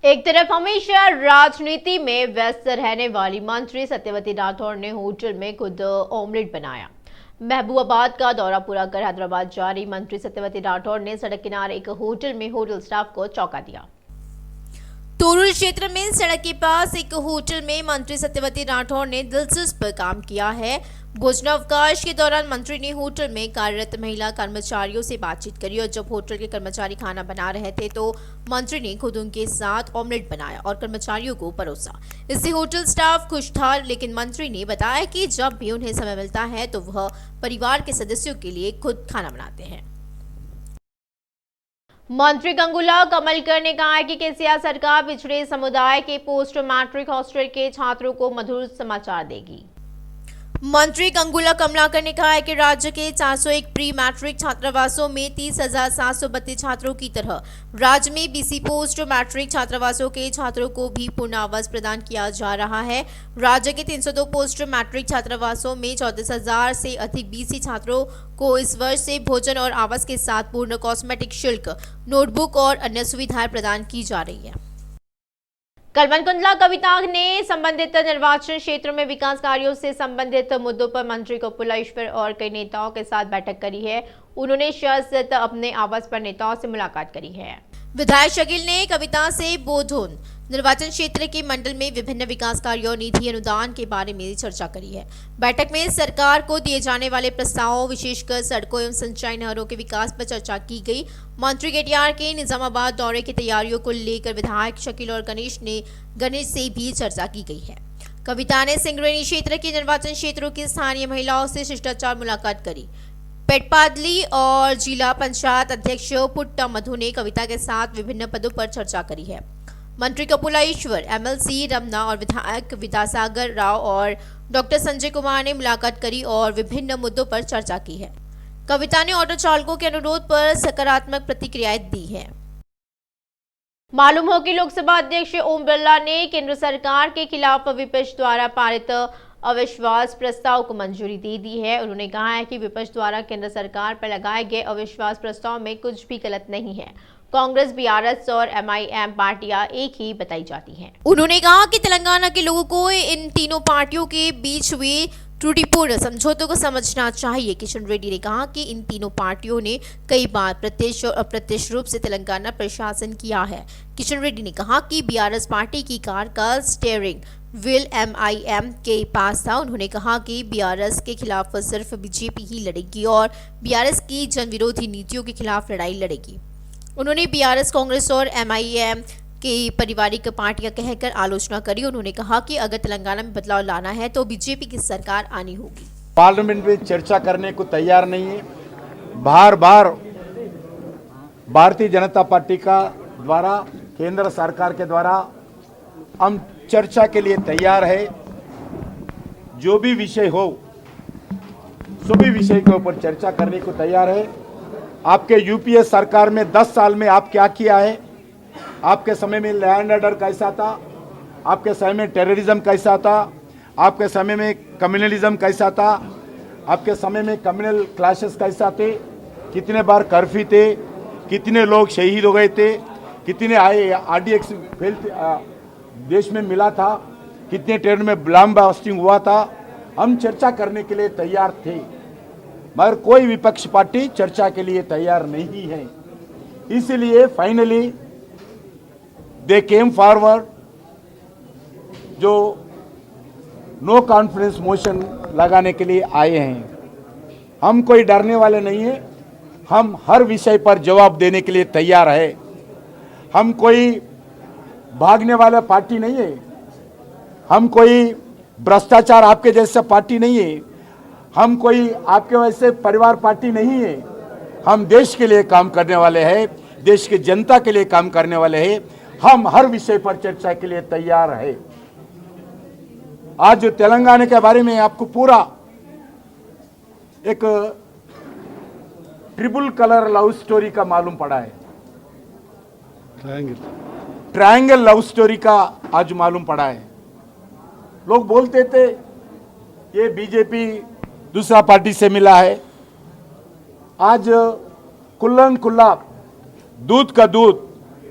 एक तरफ हमेशा राजनीति में व्यस्त रहने वाली मंत्री सत्यवती राठौर ने होटल में खुद ऑमलेट बनाया। महबूबाबाद का दौरा पूरा कर हैदराबाद जा रही मंत्री सत्यवती राठौर ने सड़क किनारे एक होटल में होटल स्टाफ को चौंका दिया। तोरूल क्षेत्र में सड़क के पास एक होटल में मंत्री सत्यवती राठौर ने दिलचस्प काम किया है। भोजनावकाश के दौरान मंत्री ने होटल में कार्यरत महिला कर्मचारियों से बातचीत करी और जब होटल के कर्मचारी खाना बना रहे थे तो मंत्री ने खुद उनके साथ ऑमलेट बनाया और कर्मचारियों को परोसा। इससे होटल स्टाफ खुश था, लेकिन मंत्री ने बताया कि जब भी उन्हें समय मिलता है तो वह परिवार के सदस्यों के लिए खुद खाना बनाते हैं। मंत्री गंगूला कमलकर ने कहा है कि केसीआर सरकार पिछड़े समुदाय के पोस्ट मैट्रिक हॉस्टल के छात्रों को मधुर समाचार देगी। मंत्री गंगूला कमलाकर ने कहा है कि राज्य के 401 प्री मैट्रिक छात्रावासों में 30,732 छात्रों की तरह राज्य में बीसी पोस्ट मैट्रिक छात्रावासों के छात्रों को भी पूर्ण आवास प्रदान किया जा रहा है। राज्य के 302 पोस्ट मैट्रिक छात्रावासों में 34,000 से अधिक बीसी छात्रों को इस वर्ष से भोजन और आवास के साथ पूर्ण कॉस्मेटिक शुल्क, नोटबुक और अन्य सुविधाएं प्रदान की जा रही है। कलमन कुंडला कविता ने संबंधित निर्वाचन क्षेत्रों में विकास कार्यों से संबंधित मुद्दों पर मंत्री कपिला ईश्वर और कई नेताओं के साथ बैठक करी है। उन्होंने शहर स्थित अपने आवास पर नेताओं से मुलाकात करी है। विधायक शकील ने कविता से बोधोन निर्वाचन क्षेत्र के मंडल में विभिन्न विकास कार्यों और निधि अनुदान के बारे में चर्चा करी है। बैठक में सरकार को दिए जाने वाले प्रस्तावों, विशेषकर सड़कों एवं सिंचाई नहरों के विकास पर चर्चा की गई। मंत्री केटीआर के निजामाबाद दौरे की तैयारियों को लेकर विधायक शकील और गणेश से भी चर्चा की गई है। कविता ने सिंगरौली क्षेत्र के निर्वाचन क्षेत्रों की स्थानीय महिलाओं से शिष्टाचार मुलाकात करी। पेटपादली और जिला पंचायत अध्यक्ष पुट्टा मधु ने कविता के साथ विभिन्न पदों पर चर्चा करी है। मंत्री कपिला ईश्वर, एमएलसी रमना और विधायक विद्यासागर राव और डॉक्टर संजय कुमार ने मुलाकात करी और विभिन्न मुद्दों पर चर्चा की है। कविता ने ऑटो चालकों के अनुरोध पर सकारात्मक प्रतिक्रियाएं दी है। मालूम हो कि लोकसभा अध्यक्ष ओम बिरला ने केंद्र सरकार के खिलाफ विपक्ष द्वारा पारित अविश्वास प्रस्ताव को मंजूरी दे दी है। उन्होंने कहा है कि विपक्ष द्वारा केंद्र सरकार पर लगाए गए अविश्वास प्रस्ताव में कुछ भी गलत नहीं है। कांग्रेस, बीआरएस और एमआईएम पार्टियां एक ही बताई जाती हैं। उन्होंने कहा कि तेलंगाना के लोगों को इन तीनों पार्टियों के बीच हुए त्रुटिपूर्ण समझौतों को समझना चाहिए। किशन रेड्डी ने कहा कि इन तीनों पार्टियों ने कई बार प्रत्यक्ष और अप्रत्यक्ष रूप से तेलंगाना प्रशासन किया है। किशन रेड्डी ने कहा कि बीआरएस पार्टी की कार का स्टीयरिंग व्हील एमआईएम के पास था। उन्होंने कहा कि बीआरएस के खिलाफ सिर्फ बीजेपी ही लड़ेगी और बीआरएस की जन विरोधी नीतियों के खिलाफ लड़ाई लड़ेगी। उन्होंने बीआरएस, कांग्रेस और एमआईएम की पारिवारिक पार्टियां कहकर आलोचना करी। उन्होंने कहा कि अगर तेलंगाना में बदलाव लाना है तो बीजेपी की सरकार आनी होगी। पार्लियामेंट में चर्चा करने को तैयार नहीं है। बार बार भारतीय जनता पार्टी का द्वारा, केंद्र सरकार के द्वारा हम चर्चा के लिए तैयार है। जो भी विषय हो, सभी विषय के ऊपर चर्चा करने को तैयार है। आपके यूपीए सरकार में 10 साल में आप क्या किया है? आपके समय में लैंड ऑर्डर कैसा था? आपके समय में टेररिज्म कैसा था? आपके समय में कम्युनलिज्म कैसा था? आपके समय में कम्युनल क्लैशेस कैसा थे? कितने बार कर्फ्यू थे? कितने लोग शहीद हो गए थे? कितने आरडीएक्स देश में मिला था? कितने ट्रेन में बम ब्लास्टिंग हुआ था? हम चर्चा करने के लिए तैयार थे, मगर कोई विपक्ष पार्टी चर्चा के लिए तैयार नहीं है। इसलिए फाइनली दे केम फॉरवर्ड, जो नो कॉन्फिडेंस मोशन लगाने के लिए आए हैं। हम कोई डरने वाले नहीं है। हम हर विषय पर जवाब देने के लिए तैयार है। हम कोई भागने वाला पार्टी नहीं है। हम कोई भ्रष्टाचार आपके जैसा पार्टी नहीं है। हम कोई आपके वैसे परिवार पार्टी नहीं है। हम देश के लिए काम करने वाले हैं, देश की जनता के लिए काम करने वाले हैं। हम हर विषय पर चर्चा के लिए तैयार है। आज जो तेलंगाना के बारे में आपको पूरा एक ट्रिपल कलर लव स्टोरी का मालूम पड़ा है। ट्रायंगल लव स्टोरी का आज मालूम पड़ा है। लोग बोलते थे ये बीजेपी दूसरा पार्टी से मिला है। आज कुल्लन कुल्ला, दूध का दूध,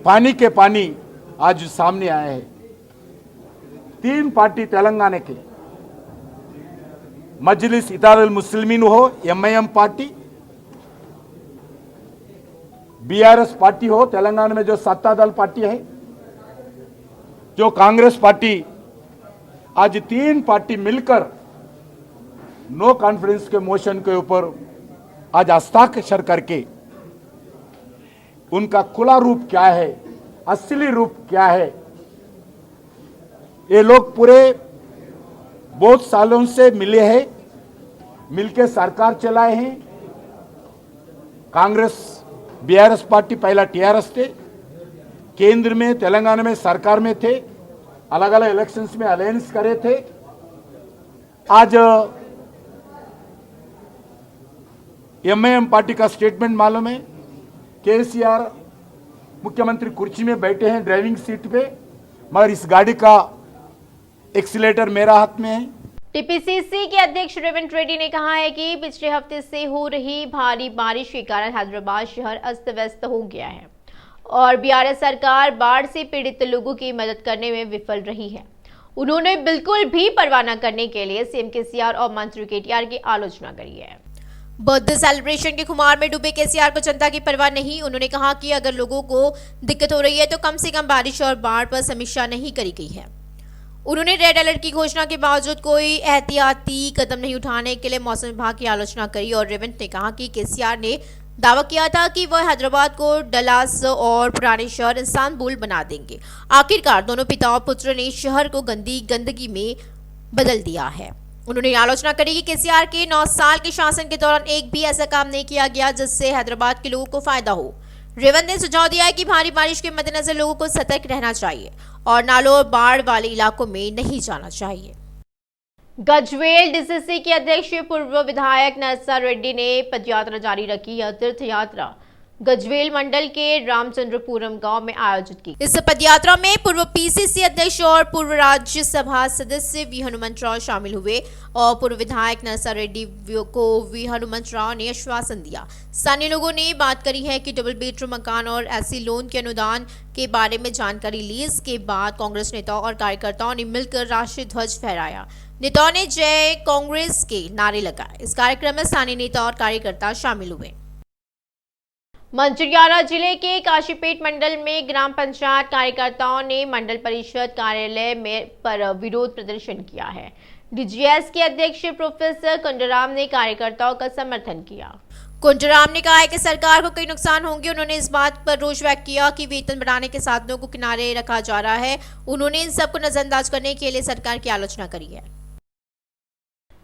पानी के पानी, आज सामने आए हैं। 3 पार्टी तेलंगाना के, मजलिस इत्तेहादुल मुस्लिमीन हो MIM पार्टी, BRS पार्टी हो तेलंगाना में जो सत्तादल पार्टी है, जो कांग्रेस पार्टी, आज 3 पार्टी मिलकर नो कॉन्फिडेंस के मोशन के ऊपर आज हस्ताक्षर करके उनका खुला रूप क्या है, असली रूप क्या है, ये लोग पूरे बहुत सालों से मिले हैं, मिलके सरकार चलाए हैं। कांग्रेस BRS पार्टी पहला TRS थे, केंद्र में तेलंगाना में सरकार में थे, अलग अलग इलेक्शंस में अलायंस करे थे। आज MIM पार्टी का स्टेटमेंट मालूम है, KCR मुख्यमंत्री कुर्सी में बैठे हैं ड्राइविंग सीट पे, मगर इस गाड़ी का एक्सीलेटर मेरा हाथ में है। टीपीसीसी के अध्यक्ष रेवंत रेड्डी ने कहा है कि पिछले हफ्ते से हो रही भारी बारिश के कारण हैदराबाद शहर अस्त व्यस्त हो गया है और BRS सरकार बाढ़ से पीड़ित लोगों की मदद करने में विफल रही है। उन्होंने बिल्कुल भी परवाह न करने के लिए CM KCR और मंत्री KTR की आलोचना करी है। बर्थडे सेलिब्रेशन के खुमार में डूबे KCR को जनता की परवाह नहीं। उन्होंने कहा कि अगर लोगों को दिक्कत हो रही है तो कम से कम बारिश और बाढ़ पर समीक्षा नहीं करी गई है। उन्होंने रेड अलर्ट की घोषणा के बावजूद कोई एहतियाती कदम नहीं उठाने के लिए मौसम विभाग की आलोचना करी और रेवंत ने कहा कि KCR ने दावा किया था कि वह हैदराबाद को डलास और पुराने शहर इस्तांबुल बना देंगे। आखिरकार दोनों पिता और पुत्र ने शहर को गंदगी में बदल दिया है। उन्होंने आलोचना करी कि KCR के 9 साल के शासन के दौरान एक भी ऐसा काम नहीं किया गया जिससे हैदराबाद के लोगों को फायदा हो। रेवंत ने सुझाव दिया है कि भारी बारिश के मद्देनजर लोगों को सतर्क रहना चाहिए और नालों और बाढ़ वाले इलाकों में नहीं जाना चाहिए। गजवेल DCC के अध्यक्ष पूर्व विधायक नरसा रेड्डी ने पदयात्रा जारी रखी। यह तीर्थ यात्रा गजवेल मंडल के रामचंद्रपुरम गांव में आयोजित की। इस पदयात्रा में पूर्व PCC अध्यक्ष और पूर्व राज्यसभा सदस्य V हनुमंतराव शामिल हुए और पूर्व विधायक नरसा रेड्डी को V हनुमंतराव ने आश्वासन दिया। स्थानीय लोगों ने बात करी है कि डबल बेडरूम मकान और ऐसी लोन के अनुदान के बारे में जानकारी ली। इसके बाद कांग्रेस नेताओं और कार्यकर्ताओं ने मिलकर राष्ट्रीय ध्वज फहराया। नेताओं ने जय कांग्रेस के नारे लगाए। इस कार्यक्रम में स्थानीय नेता और कार्यकर्ता शामिल हुए। मंचिरियाला जिले के काशीपेट मंडल में ग्राम पंचायत कार्यकर्ताओं ने मंडल परिषद कार्यालय में पर विरोध प्रदर्शन किया है। DGS के अध्यक्ष प्रोफेसर कुंडराम ने कार्यकर्ताओं का समर्थन किया। कुंडराम ने कहा है कि सरकार को कई नुकसान होंगे। उन्होंने इस बात पर रोष व्यक्त किया कि वेतन बढ़ाने के साधनों को किनारे रखा जा रहा है। उन्होंने इन सबको नजरअंदाज करने के लिए सरकार की आलोचना करी है।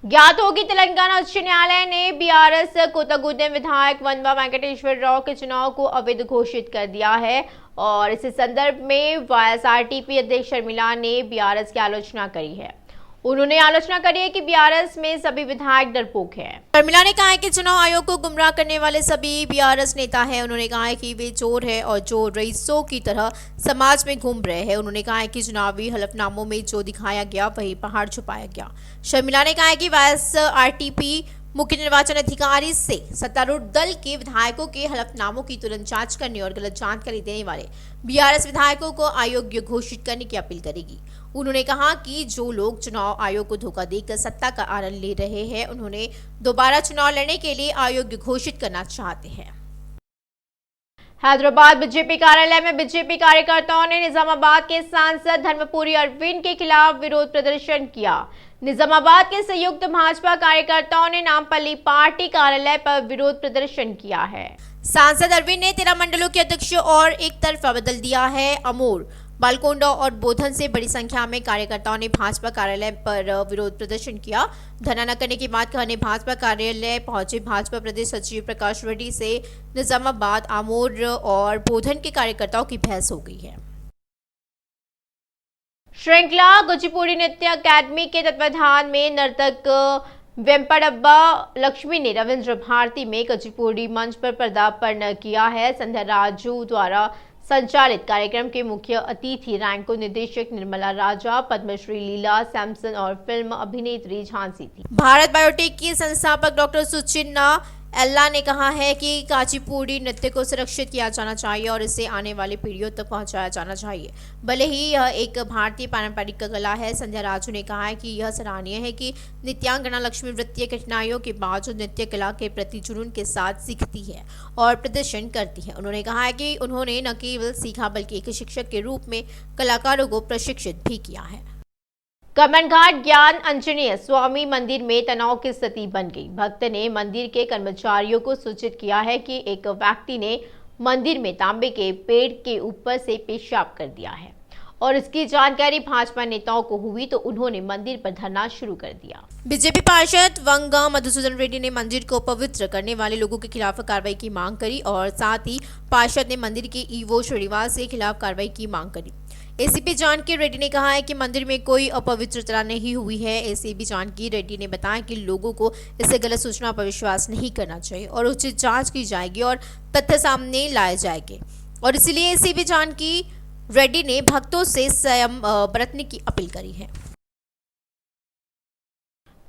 ज्ञात होगी तेलंगाना उच्च न्यायालय ने BRS कोतागुडेम विधायक वनवा वेंकटेश्वर राव के चुनाव को अवैध घोषित कर दिया है और इस संदर्भ में YSRTP अध्यक्ष शर्मिला ने BRS की आलोचना करी है। उन्होंने आलोचना करी है कि BRS में सभी विधायक डरपोक हैं। शर्मिला ने कहा है कि चुनाव आयोग को गुमराह करने वाले सभी BRS नेता हैं। उन्होंने कहा है कि वे चोर है और जो रईसों की तरह समाज में घूम रहे हैं। उन्होंने कहा है कि चुनावी हलफनामों में जो दिखाया गया वही पहाड़ छुपाया गया। शर्मिला ने कहा है कि YSRTP मुख्य निर्वाचन अधिकारी से सत्तारूढ़ दल के विधायकों के हलफनामों की तुरंत जांच करने और गलत जानकारी देने वाले BRS विधायकों को अयोग्य घोषित करने की अपील करेगी। उन्होंने कहा कि जो लोग चुनाव आयोग को धोखा देकर सत्ता का आनंद ले रहे हैं, उन्होंने दोबारा चुनाव लड़ने के लिए अयोग्य घोषित करना चाहते हैं। हैदराबाद बीजेपी कार्यालय में बीजेपी कार्यकर्ताओं ने निजामाबाद के सांसद धर्मपुरी अरविंद के खिलाफ विरोध प्रदर्शन किया। निजामाबाद के संयुक्त भाजपा कार्यकर्ताओं ने नामपल्ली पार्टी कार्यालय पर विरोध प्रदर्शन किया है। सांसद अरविंद ने 13 मंडलों के अध्यक्ष और एक तरफा बदल दिया है। अमूर, बालकोंडा और बोधन से बड़ी संख्या में कार्यकर्ताओं ने भाजपा कार्यालय पर विरोध प्रदर्शन किया। धरना न करने की बात कहने भाजपा कार्यालय पहुंचे भाजपा प्रदेश सचिव प्रकाश रेड्डी से निजामाबाद, आमोर और बोधन के कार्यकर्ताओं की बहस हो गई है। श्रृंखला कुचिपुड़ी नृत्य अकादमी के तत्वाधान में नर्तक वेंपड़ब्बा लक्ष्मी ने रविंद्र भारती में कुचिपुड़ी मंच पर पदार्पण किया है। संध्या राजू द्वारा संचालित कार्यक्रम के मुख्य अतिथि रैंको निदेशक निर्मला राजा, पद्मश्री लीला सैमसन और फिल्म अभिनेत्री झांसी थी। भारत बायोटेक की संस्थापक डॉक्टर सुचिन्ना एल्ला ने कहा है कि काचिपुड़ी नृत्य को सुरक्षित किया जाना चाहिए और इसे आने वाली पीढ़ियों तक पहुंचाया जाना चाहिए, भले ही यह एक भारतीय पारंपरिक कला है। संध्या राजू ने कहा है कि यह सराहनीय है कि नृत्यांगना लक्ष्मी वित्तीय कठिनाइयों के बावजूद नृत्य कला के प्रति जुनून के साथ सीखती है और प्रदर्शन करती है। उन्होंने कहा है कि उन्होंने न केवल सीखा बल्कि एक शिक्षक के रूप में कलाकारों को प्रशिक्षित भी किया है। कमनघाट ज्ञान अंजनेय स्वामी मंदिर में तनाव की स्थिति बन गई। भक्त ने मंदिर के कर्मचारियों को सूचित किया है कि एक व्यक्ति ने मंदिर में तांबे के पेड़ के ऊपर से पेशाब कर दिया है और इसकी जानकारी भाजपा नेताओं को हुई तो उन्होंने मंदिर पर धरना शुरू कर दिया। बीजेपी पार्षद वंगा मधुसूदन रेड्डी ने मंदिर को पवित्र करने वाले लोगों के खिलाफ कार्रवाई की मांग करी और साथ ही पार्षद ने मंदिर के ईवो श्रीनिवास के खिलाफ कार्रवाई की मांग करी। एसीपी जानकी रेड्डी ने कहा है कि मंदिर में कोई अपवित्रता नहीं हुई है। एसीपी जानकी रेड्डी ने बताया कि लोगों को इससे गलत सूचना पर विश्वास नहीं करना चाहिए और उचित जांच की जाएगी और तथ्य सामने लाए जाएंगे और इसलिए एसीपी जानकी रेड्डी ने भक्तों से संयम बरतने की अपील करी है।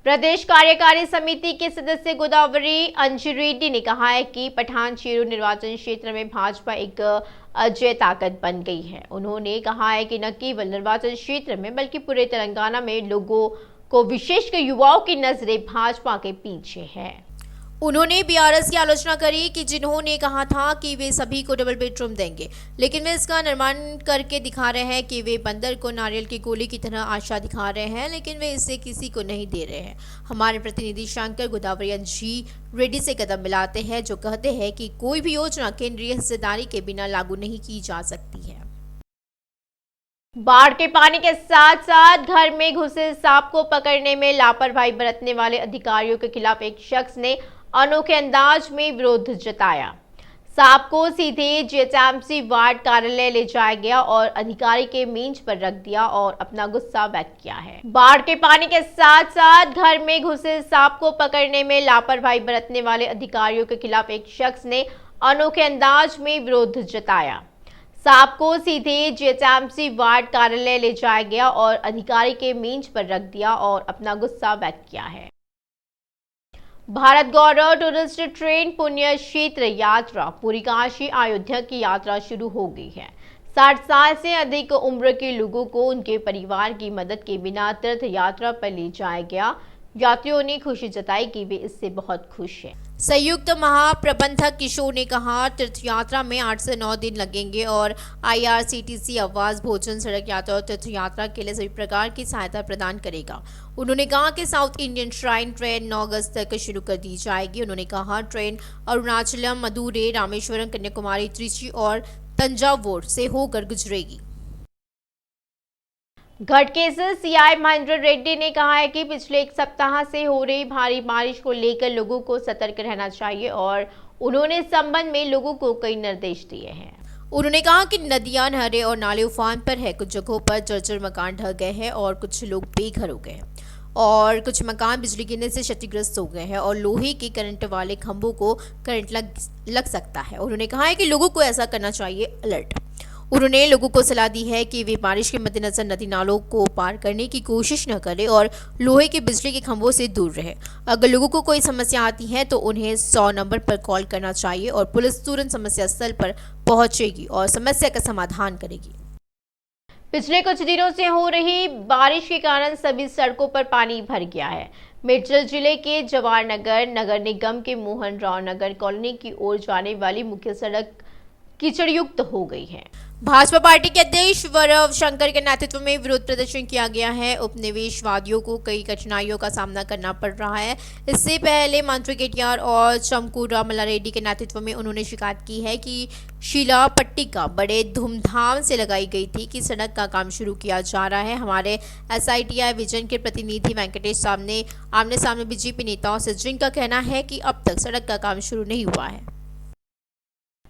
प्रदेश कार्यकारी समिति के सदस्य गोदावरी अंजिरेड्डी ने कहा है कि पठान चेरू निर्वाचन क्षेत्र में भाजपा एक अजय ताकत बन गई है। उन्होंने कहा है कि न केवल निर्वाचन क्षेत्र में बल्कि पूरे तेलंगाना में लोगों को विशेषकर युवाओं की नजरें भाजपा के पीछे है। उन्होंने बीआरएस की आलोचना करी कि जिन्होंने कहा था कि वे सभी को डबल बेडरूम देंगे, लेकिन वे इसका निर्माण करके दिखा रहे हैं कि वे बंदर को नारियल की गोली की तरह आशा दिखा रहे हैं, लेकिन वे इसे किसी को नहीं दे रहे हैं। हमारे प्रतिनिधि शंकर गोदावरी जी रेड्डी से कदम मिलाते हैं जो कहते हैं कि कोई भी योजना केंद्रीय हिस्सेदारी के बिना लागू नहीं की जा सकती है। बाढ़ के पानी के साथ साथ घर में घुसे सांप को पकड़ने में लापरवाही बरतने वाले अधिकारियों के खिलाफ एक शख्स ने अनोखे अंदाज में विरोध जताया। सांप को सीधे जीएचएमसी वार्ड कार्यालय ले जाया गया और अधिकारी के मेज पर रख दिया और अपना गुस्सा व्यक्त किया है। बाढ़ के पानी के साथ साथ घर में घुसे सांप को पकड़ने में लापरवाही बरतने वाले अधिकारियों के खिलाफ एक शख्स ने अनोखे अंदाज में विरोध जताया। सांप को सीधे जीएचएमसी वार्ड कार्यालय ले जाया गया और अधिकारी के मेज पर रख दिया और अपना गुस्सा व्यक्त किया है। भारत गौरव टूरिस्ट ट्रेन पुण्य क्षेत्र यात्रा पूरी काशी अयोध्या की यात्रा शुरू हो गई है। 60 साल से अधिक उम्र के लोगों को उनके परिवार की मदद के बिना तीर्थ यात्रा पर ले जाया गया। यात्रियों ने खुशी जताई कि वे इससे बहुत खुश हैं। संयुक्त महाप्रबंधक किशोर ने कहा तीर्थ यात्रा में 8 से 9 दिन लगेंगे और IRCTC आवास भोजन सड़क यात्रा और तीर्थ यात्रा के लिए सभी प्रकार की सहायता प्रदान करेगा। उन्होंने कहा कि साउथ इंडियन श्राइन ट्रेन 9 अगस्त तक शुरू कर दी जाएगी। उन्होंने कहा ट्रेन अरुणाचलम, मदुरै, रामेश्वरम, कन्याकुमारी, त्रिची और तंजावुर से होकर गुजरेगी। घटके से सीआई महेंद्र रेड्डी ने कहा है कि पिछले 1 सप्ताह से हो रही भारी बारिश को लेकर लोगों को सतर्क रहना चाहिए और उन्होंने इस संबंध में लोगों को कई निर्देश दिए हैं। उन्होंने कहा कि नदियां, नहरें और नाले उफान पर है। कुछ जगहों पर जर्जर मकान ढह गए हैं और कुछ लोग बेघर हो गए हैं और कुछ मकान बिजली गिरने से क्षतिग्रस्त हो गए हैं और लोहे के करंट वाले खंभों को करंट लग सकता है। उन्होंने कहा है कि लोगों को ऐसा करना चाहिए अलर्ट। उन्होंने लोगों को सलाह दी है कि वे बारिश के मद्देनजर नदी नालों को पार करने की कोशिश न करें और लोहे के बिजली के खंभों से दूर रहें। अगर लोगों को कोई समस्या आती है तो उन्हें 100 नंबर पर कॉल करना चाहिए और पुलिस तुरंत समस्या स्थल पर पहुंचेगी और समस्या का समाधान करेगी। पिछले कुछ दिनों से हो रही बारिश के कारण सभी सड़कों पर पानी भर गया है। मेडचल जिले के जवाहर नगर निगम के मोहन राव नगर कॉलोनी की ओर जाने वाली मुख्य सड़क कीचड़युक्त हो गई है। भाजपा पार्टी के अध्यक्ष वरव शंकर के नेतृत्व में विरोध प्रदर्शन किया गया है। उपनिवेशवादियों को कई कठिनाइयों का सामना करना पड़ रहा है। इससे पहले मंत्री केटीआर और चमकूरा मल्लारेड्डी के नेतृत्व में उन्होंने शिकायत की है कि शीला पट्टिका बड़े धूमधाम से लगाई गई थी कि सड़क का काम शुरू किया जा रहा है। हमारे SITI विजन के प्रतिनिधि वेंकटेश साहब ने आमने सामने बीजेपी नेताओं से जिनका कहना है कि अब तक सड़क का काम शुरू नहीं हुआ है।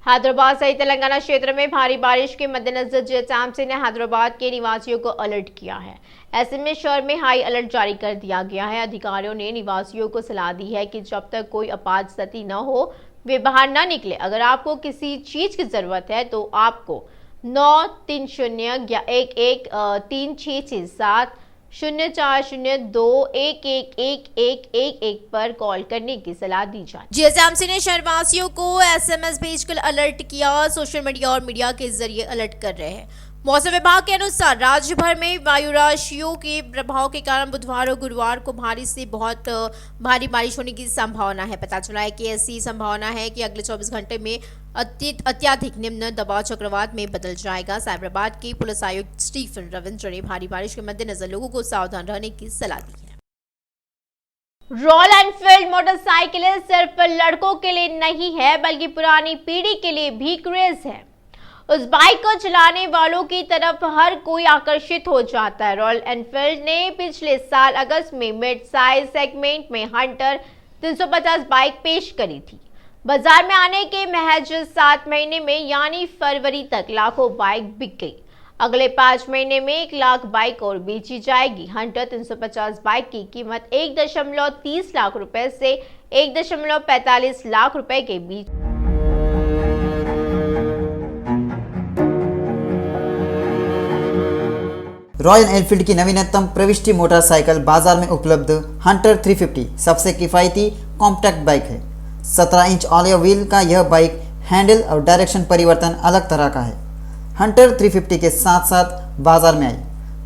हैदराबाद सहित तेलंगाना क्षेत्र में भारी बारिश के मद्देनजर जीएचएमसी ने हैदराबाद के निवासियों को अलर्ट किया है। ऐसे में शहर में हाई अलर्ट जारी कर दिया गया है। अधिकारियों ने निवासियों को सलाह दी है कि जब तक कोई आपात स्थिति न हो वे बाहर न निकले। अगर आपको किसी चीज की जरूरत है तो आपको 930 या 113667 0402111111 पर कॉल करने की सलाह दी जाए। जीएसएमसी ने शहरवासियों को एसएमएस भेजकर अलर्ट किया। सोशल मीडिया और मीडिया के जरिए अलर्ट कर रहे हैं। मौसम विभाग के अनुसार राज्य भर में वायु राशियों के प्रभाव के कारण बुधवार और गुरुवार को भारी से बहुत भारी बारिश होने की संभावना है। पता चला है कि ऐसी संभावना है कि अगले 24 घंटे में अत्यधिक निम्न दबाव चक्रवात में बदल जाएगा। साइबराबाद के पुलिस आयुक्त स्टीफन रविंद्र ने भारी बारिश के मद्देनजर लोगों को सावधान रहने की सलाह दी है। रॉयल एनफील्ड मोटरसाइकिल सिर्फ लड़कों के लिए नहीं है बल्कि पुरानी पीढ़ी के लिए भी क्रेज है। उस बाइक को चलाने वालों की तरफ हर कोई आकर्षित हो जाता है। रॉयल एनफील्ड ने पिछले साल अगस्त में मिड साइज सेगमेंट में हंटर 350 बाइक पेश करी थी। बाजार में आने के महज 7 महीने में यानी फरवरी तक लाखों बाइक बिक गई। अगले 5 महीने में 1 लाख बाइक और बेची जाएगी। हंटर 350 बाइक की कीमत 1.30 लाख रुपए से 1.45 लाख रुपए के बीच। रॉयल एनफील्ड की नवीनतम प्रविष्टि मोटरसाइकिल बाजार में उपलब्ध हंटर 350 सबसे किफ़ायती कॉम्पैक्ट बाइक है। 17 इंच ऑलिव व्हील का यह बाइक हैंडल और डायरेक्शन परिवर्तन अलग तरह का है। हंटर 350 के साथ साथ बाजार में आई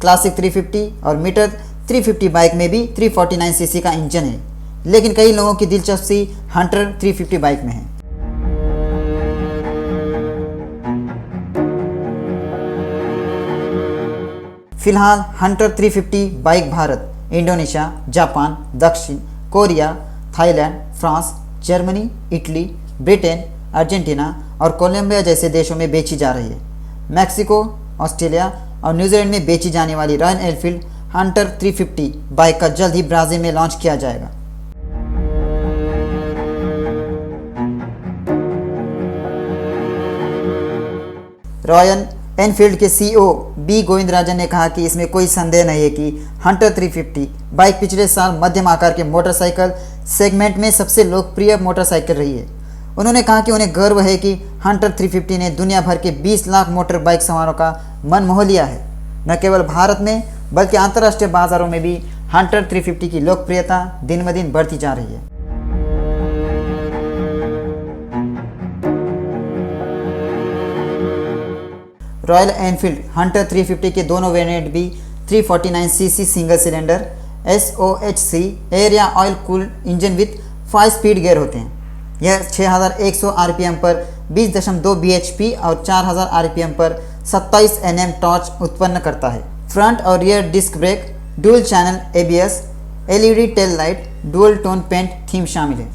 क्लासिक 350 और मीटर 350 बाइक में भी 349 सीसी का इंजन है, लेकिन कई लोगों की दिलचस्पी हंटर 350 बाइक में है। फिलहाल Hunter 350 bike Bharat, Indonesia, Japan, दक्षिण Korea, Thailand, France, Germany, Italy, Britain, Argentina और कोलंबिया जैसे देशों में बेची जा रही है। मैक्सिको, ऑस्ट्रेलिया और न्यूजीलैंड में बेची जाने वाली रॉयल एनफील्ड हंटर 350 बाइक का जल्द ही ब्राजील में लॉन्च किया जाएगा। रॉयल एनफील्ड के सीईओ बी गोविंदराजन ने कहा कि इसमें कोई संदेह नहीं है कि हंटर 350 बाइक पिछले साल मध्यम आकार के मोटरसाइकिल सेगमेंट में सबसे लोकप्रिय मोटरसाइकिल रही है। उन्होंने कहा कि उन्हें गर्व है कि हंटर 350 ने दुनिया भर के 20 लाख मोटर बाइक सवारों का मन मोह लिया है। न केवल भारत में बल्कि अंतर्राष्ट्रीय बाजारों में भी हंटर 350 की लोकप्रियता दिन ब दिन बढ़ती जा रही है। रॉयल एनफील्ड हंटर 350 के दोनों वेरिएंट भी 349 cc single cylinder SOHC air या oil cooled engine with 5 speed gear होते हैं। यह 6100 RPM पर 20.2 bhp और 4000 RPM पर 27 Nm टॉर्च उत्पन्न करता है। फ्रंट और rear disc brake, dual channel ABS, LED tail light, dual tone paint theme शामिल है।